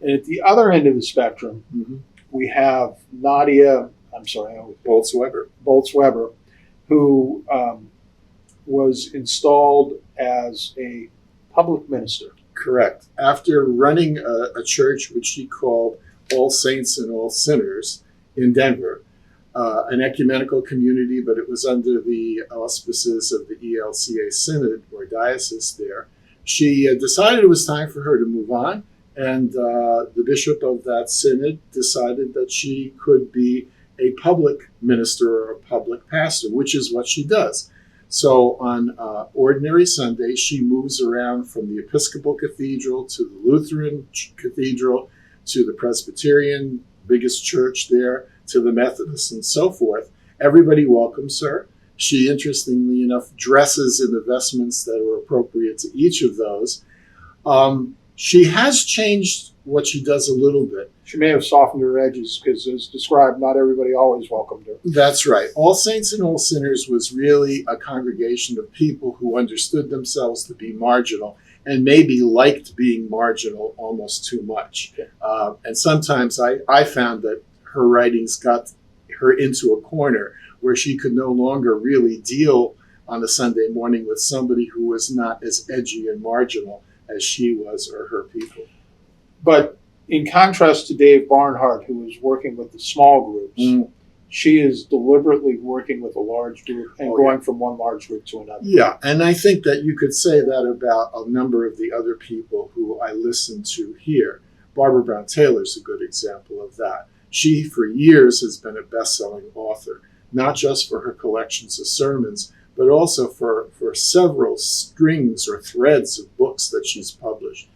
And at the other end of the spectrum, we have Nadia, I'm sorry, Bolz Weber. Bolz Weber, who was installed as a public minister. Correct. After running a church which she called All Saints and All Sinners in Denver, an ecumenical community, but it was under the auspices of the ELCA Synod or diocese there. She decided it was time for her to move on, and the bishop of that synod decided that she could be a public minister or a public pastor, which is what she does. So on ordinary Sundays, she moves around from the Episcopal Cathedral to the Lutheran Cathedral to the Presbyterian, biggest church there, to the Methodist and so forth. Everybody welcomes her. She, interestingly enough, dresses in the vestments that are appropriate to each of those. She has changed what she does a little bit. She may have softened her edges because, as described, not everybody always welcomed her. That's right. All Saints and All Sinners was really a congregation of people who understood themselves to be marginal and maybe liked being marginal almost too much. Okay. And sometimes I found that her writings got her into a corner where she could no longer really deal on a Sunday morning with somebody who was not as edgy and marginal as she was or her people. But in contrast to Dave Barnhart, who was working with the small groups, she is deliberately working with a large group and going from one large group to another. Yeah, and I think that you could say that about a number of the other people who I listen to here. Barbara Brown Taylor is a good example of that. She, for years, has been a best-selling author, not just for her collections of sermons, but also for several strings or threads of books that she's published.